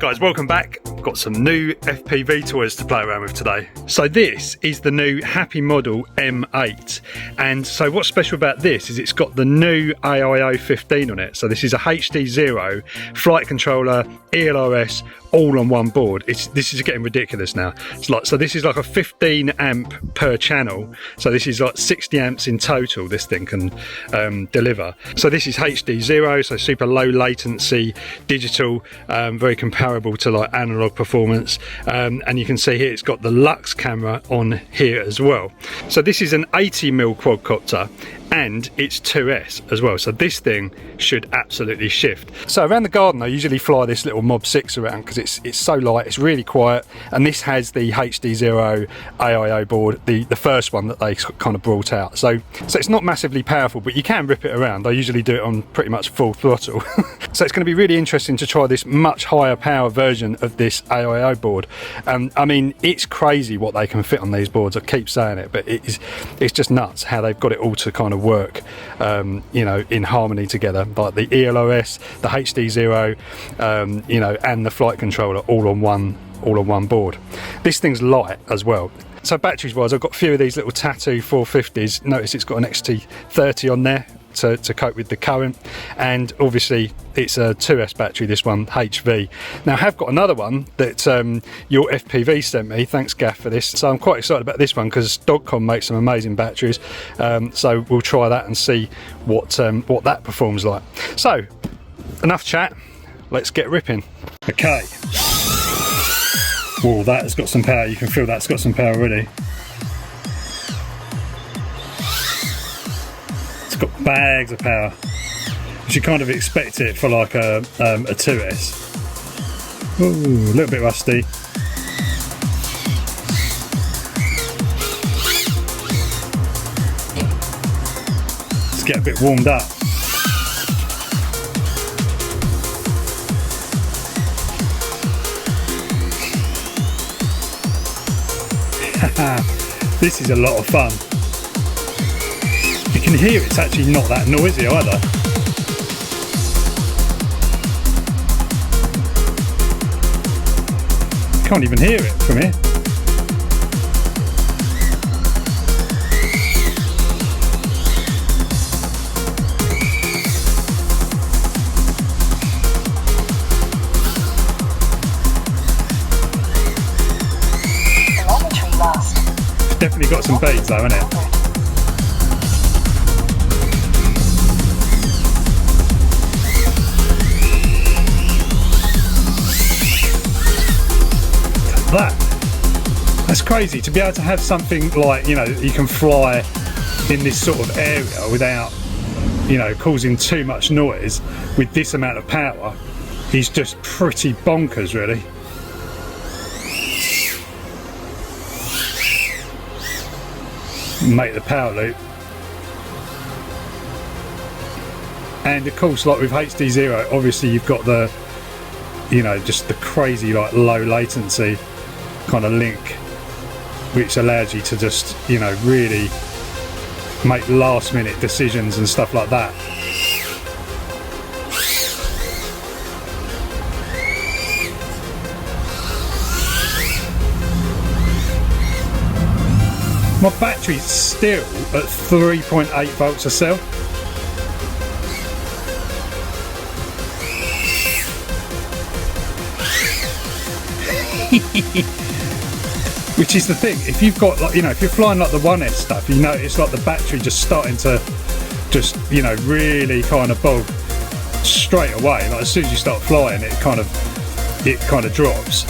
guys, welcome back. I've got some new FPV toys to play around with today. So this is the new Happy Model M8, and so what's special about this is it's got the new AIO15 on it. So this is a HDZero flight controller, ELRS, all on one board. This is getting ridiculous now. So this is like a 15 amp per channel. So this is like 60 amps in total this thing can deliver. So this is HDZero, so super low latency, digital, very comparable to like analog performance. And you can see here it's got the Lux camera on here as well. So this is an 80mm quadcopter, and it's 2S as well, so this thing should absolutely shift. So around the garden I usually fly this little Mob 6 around because it's so light, it's really quiet, and this has the HDZero AIO board, the first one that they kind of brought out. So it's not massively powerful, but you can rip it around. I usually do it on pretty much full throttle. So it's going to be really interesting to try this much higher power version of this AIO board. I mean, it's crazy what they can fit on these boards, I keep saying it, but it's just nuts how they've got it all to kind of work, you know, in harmony together, like the ELRS, the HDZero, you know, and the flight controller all on one board. This thing's light as well. So batteries wise, I've got a few of these little Tattoo 450s. Notice it's got an XT30 on there to cope with the current, and obviously it's a 2S battery, this one, HV. Now I have got another one that your FPV sent me, thanks Gaff for this, so I'm quite excited about this one because Dogcom makes some amazing batteries, so we'll try that and see what that performs like. So enough chat, let's get ripping. Okay, whoa, that has got some power. You can feel that's got some power already. Got bags of power. You should kind of expect it for like a 2S. Ooh, a little bit rusty. Let's get a bit warmed up. This is a lot of fun. You can hear it's actually not that noisy either. Can't even hear it from here. It's definitely got some beats though, hasn't it? That's crazy to be able to have something like, you know, you can fly in this sort of area without, you know, causing too much noise with this amount of power is just pretty bonkers, really. Make the power loop. And of course, like with HDZero, obviously you've got the, you know, just the crazy like low latency kind of link, which allows you to just, you know, really make last minute decisions and stuff like that. My battery's still at 3.8 volts a cell. Which is the thing, if you've got like, you know, if you're flying like the 1S stuff, you know, it's like the battery just starting to just, you know, really kind of bog straight away. Like as soon as you start flying, it kind of drops.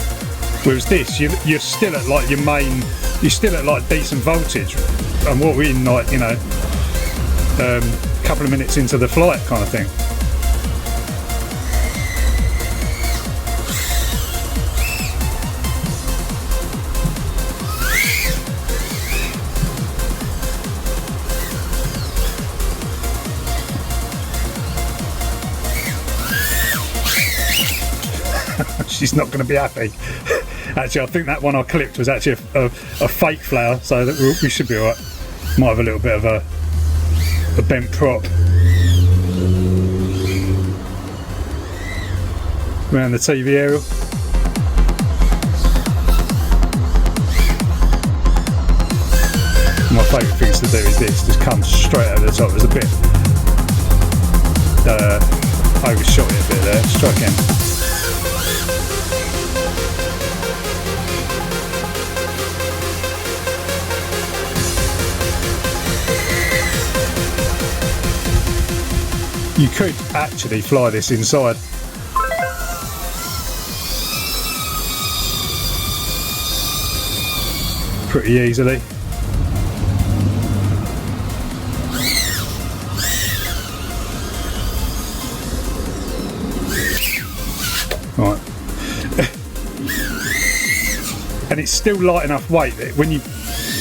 Whereas this, you're still at like your main, you're still at like decent voltage, and what we're in like, you know, a couple of minutes into the flight kind of thing. She's not going to be happy. Actually, I think that one I clipped was actually a fake flower, so that we should be alright. Might have a little bit of a bent prop around the TV aerial. favourite things to do is this, just come straight over the top. There's a bit overshot it a bit there. Let's try again. You could actually fly this inside. Pretty easily. Right. And it's still light enough weight that when you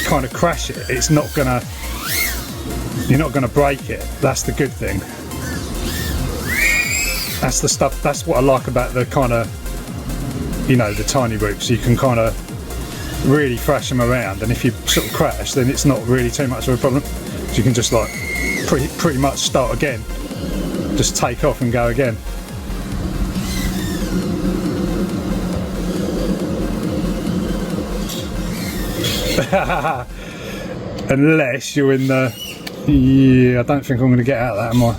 kind of crash it, it's not gonna, you're not gonna break it. That's the good thing. That's the stuff, that's what I like about the kind of, you know, the tiny whoops. You can kind of really thrash them around, and if you sort of crash, then it's not really too much of a problem. So you can just like pretty much start again, just take off and go again. Unless you're in the, yeah, I don't think I'm going to get out of that, am I?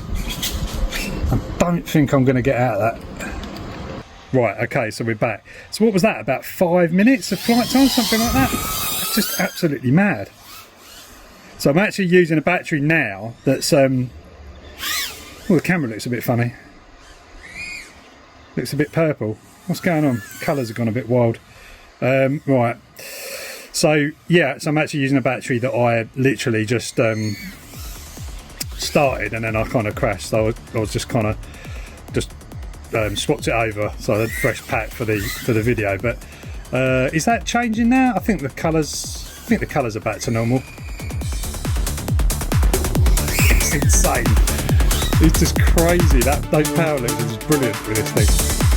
I don't think I'm going to get out of that. Right, okay, so we're back. So what was that, about 5 minutes of flight time, something like that? That's just absolutely mad. So I'm actually using a battery now that's, well, the camera looks a bit funny. Looks a bit purple. What's going on? Colours have gone a bit wild. Right, so yeah, so I'm actually using a battery that I literally just started, and then I kind of crashed. So I was just kind of swapped it over, so I had a fresh pack for the video. But is that changing now? I think the colours are back to normal. It's insane. It's just crazy. Those power loops are just brilliant with this thing.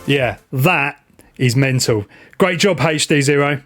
Yeah, that is mental. Great job, HDZero.